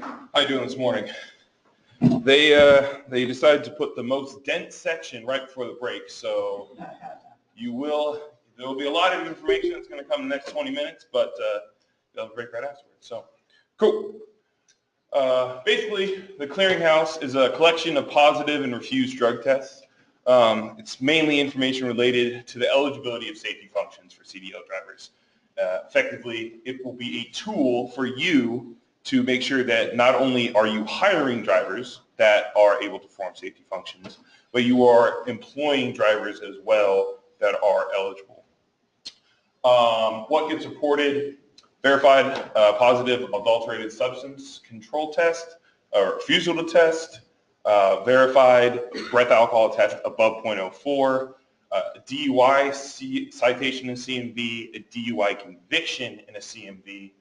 How you doing this morning? They decided to put the most dense section right before the break, so there will be a lot of information that's going to come in the next 20 minutes, but they'll break right afterwards. So, cool. Basically, the Clearinghouse is a collection of positive and refused drug tests. It's mainly information related to the eligibility of safety functions for CDL drivers. Effectively, it will be a tool for you to make sure that not only are you hiring drivers that are able to perform safety functions, but you are employing drivers as well that are eligible. What gets reported? Verified positive adulterated substance control test, or refusal to test, verified breath alcohol test above 0.04, DUI citation in CMV, a DUI conviction in a CMV,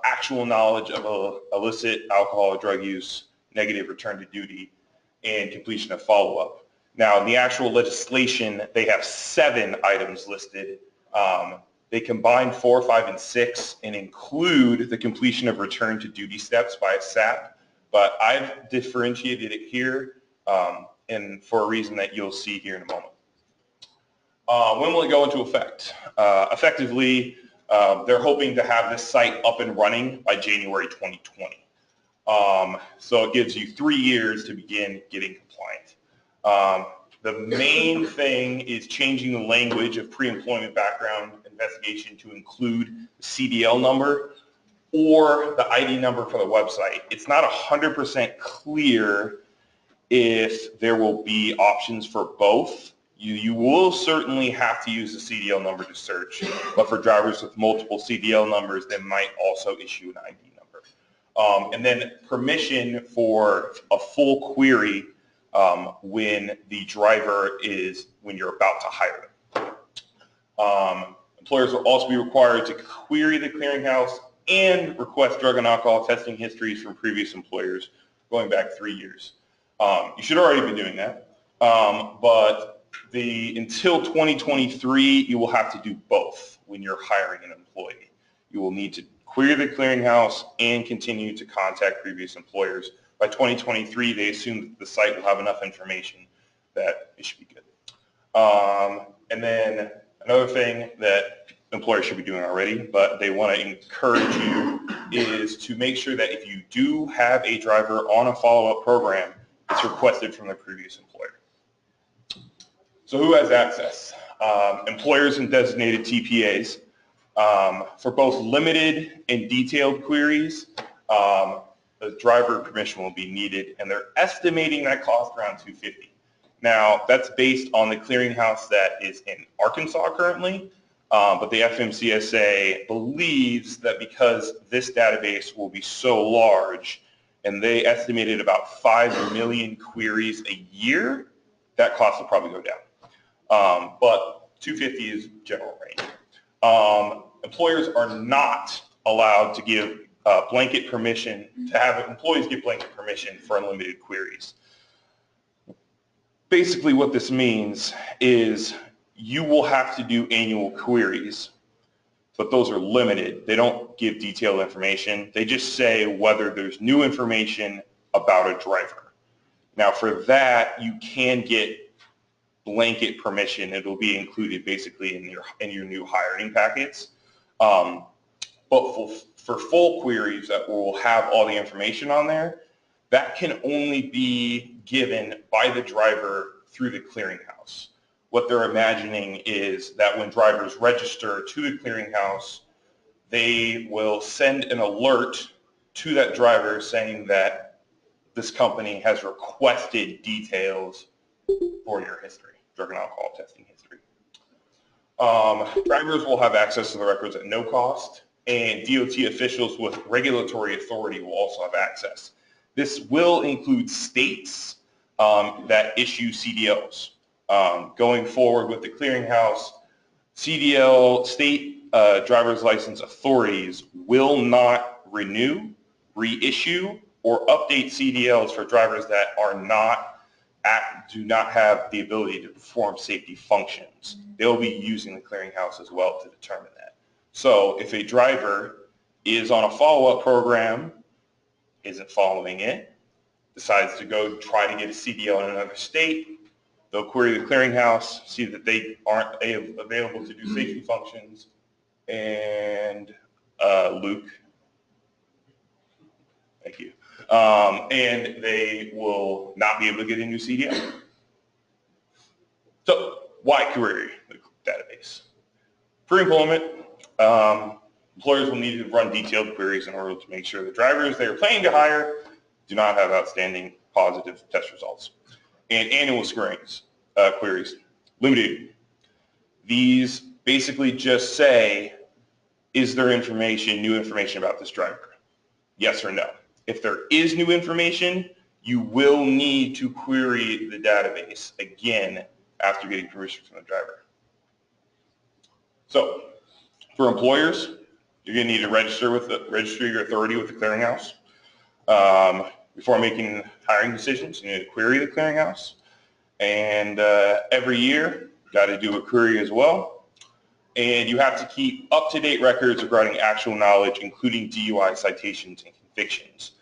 actual knowledge of illicit alcohol or drug use, negative return to duty, and completion of follow-up. Now, in the actual legislation, they have 7 items listed. They combine 4, 5, and 6 and include the completion of return to duty steps by a SAP, but I've differentiated it here and for a reason that you'll see here in a moment. When will it go into effect? Effectively, they're hoping to have this site up and running by January 2020. So it gives you 3 years to begin getting compliant. The main thing is changing the language of pre-employment background investigation to include the CDL number or the ID number for the website. It's not 100% clear if there will be options for both. You will certainly have to use the CDL number to search, but for drivers with multiple CDL numbers, they might also issue an ID number. And then permission for a full query when you're about to hire them. Employers will also be required to query the Clearinghouse and request drug and alcohol testing histories from previous employers going back 3 years. You should already be doing that, but until 2023, you will have to do both when you're hiring an employee. You will need to query the Clearinghouse and continue to contact previous employers. By 2023, they assume that the site will have enough information that it should be good. And then another thing that employers should be doing already, but they want to encourage you, is to make sure that if you do have a driver on a follow-up program, it's requested from the previous employer. So who has access? Employers and designated TPAs. For both limited and detailed queries, the driver permission will be needed, and they're estimating that cost around $250. Now, that's based on the Clearinghouse that is in Arkansas currently, but the FMCSA believes that because this database will be so large, and they estimated about 5 million queries a year, that cost will probably go down. But $250 is general range. Employers are not allowed to give blanket permission, to have employees give blanket permission for unlimited queries. Basically what this means is you will have to do annual queries, but those are limited. They don't give detailed information. They just say whether there's new information about a driver. Now for that, you can get blanket permission. It will be included basically in your new hiring packets. But for full queries that will have all the information on there, that can only be given by the driver through the Clearinghouse. What they're imagining is that when drivers register to the Clearinghouse, they will send an alert to that driver saying that this company has requested details for your history, drug and alcohol testing history. Drivers will have access to the records at no cost, and DOT officials with regulatory authority will also have access. This will include states that issue CDLs. Going forward with the Clearinghouse, CDL, state driver's license authorities will not renew, reissue, or update CDLs for drivers that do not have the ability to perform safety functions. They'll be using the Clearinghouse as well to determine that. So if a driver is on a follow-up program isn't following it, decides to go try to get a CDL in another state, they'll query the clearinghouse, see that they aren't available to do safety functions, and Luke, thank you, and they will not be able to get a new CDL. So why query the database? Pre-employment, employers will need to run detailed queries in order to make sure the drivers they are planning to hire do not have outstanding positive test results. And annual screenings, queries, limited. These basically just say, is there new information about this driver? Yes or no. If there is new information, you will need to query the database again after getting permission from the driver. So for employers, you're going to need to register your authority with the clearinghouse. Before making hiring decisions, you need to query the clearinghouse. And every year, got to do a query as well. And you have to keep up-to-date records regarding actual knowledge, including DUI citations and convictions.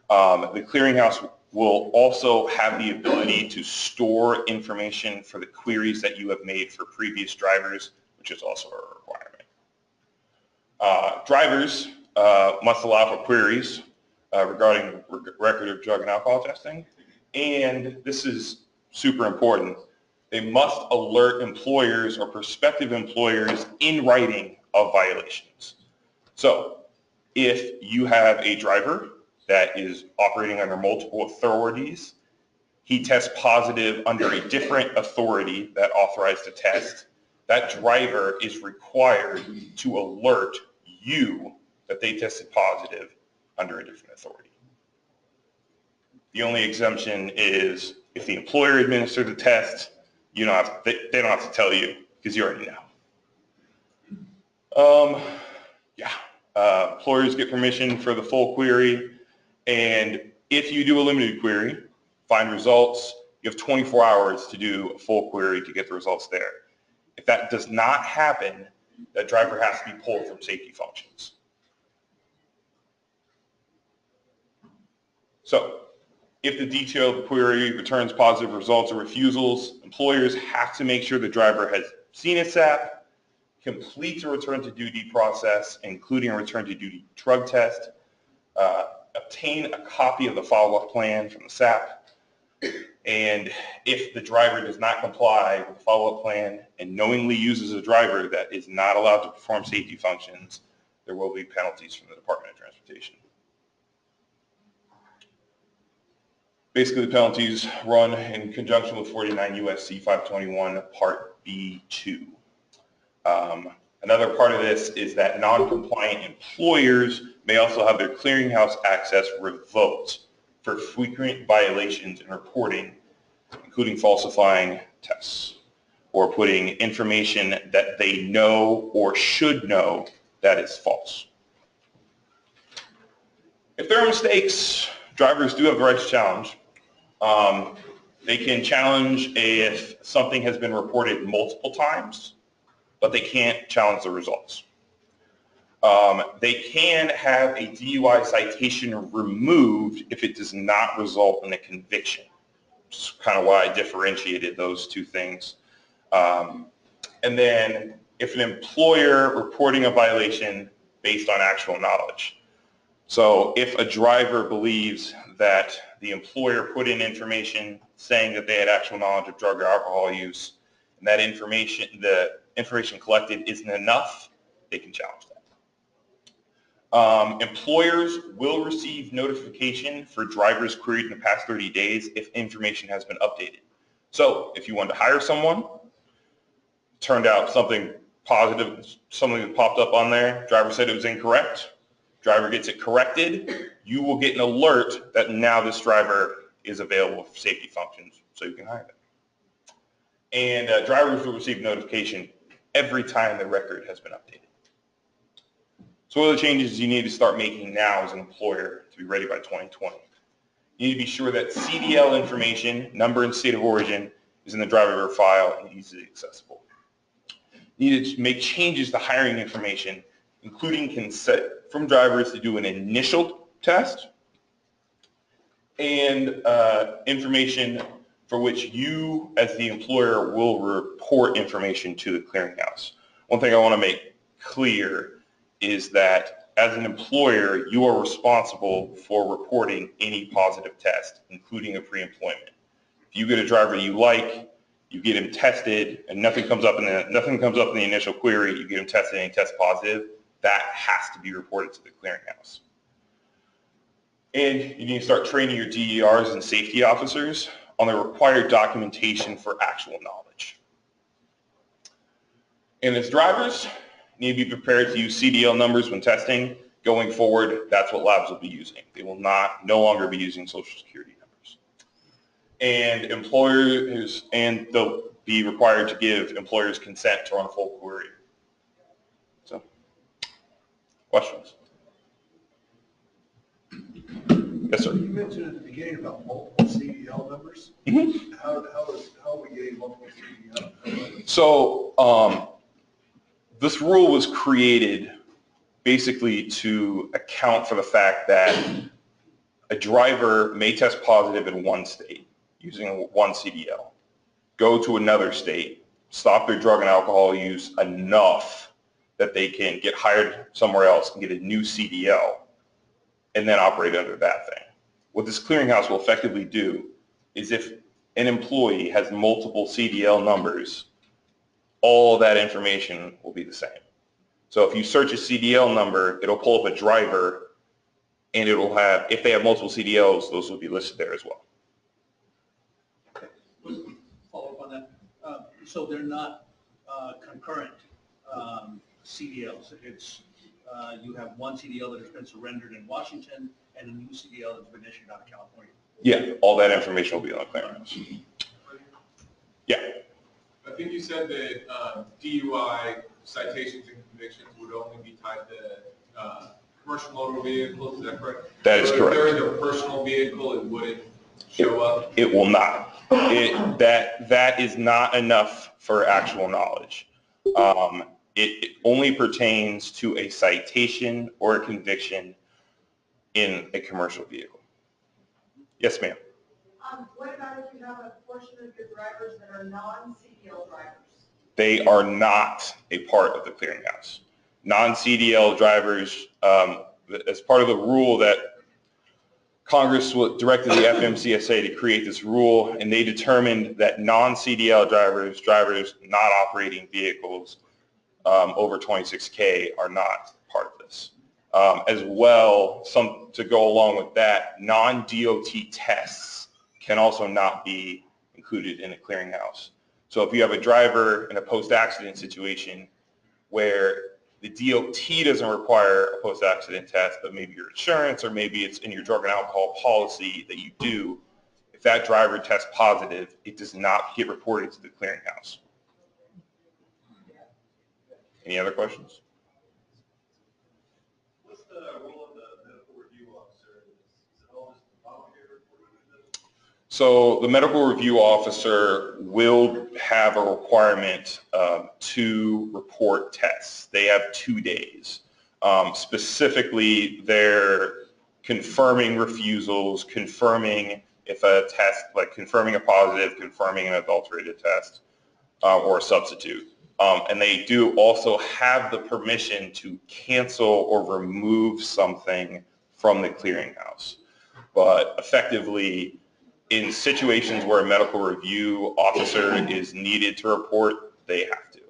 The clearinghouse will also have the ability to store information for the queries that you have made for previous drivers, which is also a requirement. Drivers must allow for queries regarding record of drug and alcohol testing, and this is super important. They must alert employers or prospective employers in writing of violations. So if you have a driver that is operating under multiple authorities, he tests positive under a different authority that authorized the test, that driver is required to alert you that they tested positive under a different authority. The only exemption is if the employer administered the test, they don't have to tell you because you already know. Employers get permission for the full query, and if you do a limited query, find results, you have 24 hours to do a full query to get the results there. If that does not happen, that driver has to be pulled from safety functions. So if the detailed query returns positive results or refusals, employers have to make sure the driver has seen its SAP, completes a return to duty process, including a return to duty drug test, obtain a copy of the follow-up plan from the SAP, and if the driver does not comply with the follow-up plan and knowingly uses a driver that is not allowed to perform safety functions, there will be penalties from the Department of Transportation. Basically, the penalties run in conjunction with 49 U.S.C. 521 Part B2. Another part of this is that non-compliant employers may also have their clearinghouse access revoked for frequent violations in reporting, including falsifying tests or putting information that they know or should know that is false. If there are mistakes, drivers do have the right to challenge. They can challenge if something has been reported multiple times, but they can't challenge the results. They can have a DUI citation removed if it does not result in a conviction. Which is kind of why I differentiated those two things. And then if an employer reporting a violation based on actual knowledge. So if a driver believes that the employer put in information saying that they had actual knowledge of drug or alcohol use, and that information, the information collected isn't enough, they can challenge that. Employers will receive notification for drivers queried in the past 30 days if information has been updated. So if you wanted to hire someone, turned out something positive, something that popped up on there, driver said it was incorrect, driver gets it corrected, you will get an alert that now this driver is available for safety functions, so you can hire them. And drivers will receive notification every time the record has been updated. So what are the changes you need to start making now as an employer to be ready by 2020? You need to be sure that CDL information, number and state of origin, is in the driver file and easily accessible. You need to make changes to hiring information, including consent from drivers to do an initial test and information for which you, as the employer, will report information to the clearinghouse. One thing I want to make clear is that as an employer, you are responsible for reporting any positive test, including a pre-employment. If you get a driver you like, you get him tested, and nothing comes up in the initial query, you get him tested and he tests positive, that has to be reported to the clearinghouse. And you need to start training your DERs and safety officers on the required documentation for actual knowledge. And as drivers, you need to be prepared to use CDL numbers when testing. Going forward, that's what labs will be using. They will no longer be using Social Security numbers. And they'll be required to give employers consent to run a full query. So, questions? Yes, sir. You mentioned at the beginning about multiple CDL numbers. Mm-hmm. How are we getting multiple CDL numbers? So this rule was created basically to account for the fact that a driver may test positive in one state using one CDL, go to another state, stop their drug and alcohol use enough that they can get hired somewhere else and get a new CDL, and then operate under that thing. What this clearinghouse will effectively do is if an employee has multiple CDL numbers, all that information will be the same. So if you search a CDL number, it'll pull up a driver, and it will have, if they have multiple CDLs, those will be listed there as well. Follow up on that. So they're not concurrent CDLs. It's you have one CDL that has been surrendered in Washington and a new CDL that's been issued out of California. Yeah, all that information will be on the clearinghouse. Yeah. I think you said that DUI citations and convictions would only be tied to commercial motor vehicles. Is that correct? That is correct. If they're in their personal vehicle, it wouldn't show up. It will not. That is not enough for actual knowledge. It only pertains to a citation or a conviction in a commercial vehicle. Yes, ma'am. What about if you have a portion of your drivers that are non-CDL drivers? They are not a part of the clearinghouse. Non-CDL drivers, as part of the rule that Congress directed the FMCSA to create this rule, and they determined that non-CDL drivers not operating vehicles over 26K are not part of this. As well, to go along with that, non-DOT tests can also not be included in a clearinghouse. So if you have a driver in a post-accident situation where the DOT doesn't require a post-accident test, but maybe your insurance or maybe it's in your drug and alcohol policy that you do, if that driver tests positive, it does not get reported to the clearinghouse. Any other questions? What's the role of the medical review officer? Is it all just voluntary reporting? So the medical review officer will have a requirement to report tests. They have 2 days. Specifically, they're confirming refusals, confirming if a test, like confirming a positive, confirming an adulterated test, or a substitute. And they do also have the permission to cancel or remove something from the clearinghouse. But effectively, in situations where a medical review officer is needed to report, they have to.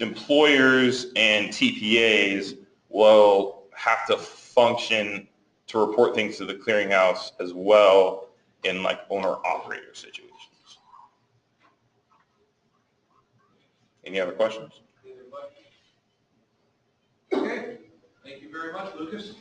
Employers and TPAs will have to function to report things to the clearinghouse as well in like owner-operator situations. Any other questions? Okay. Thank you very much, Lucas.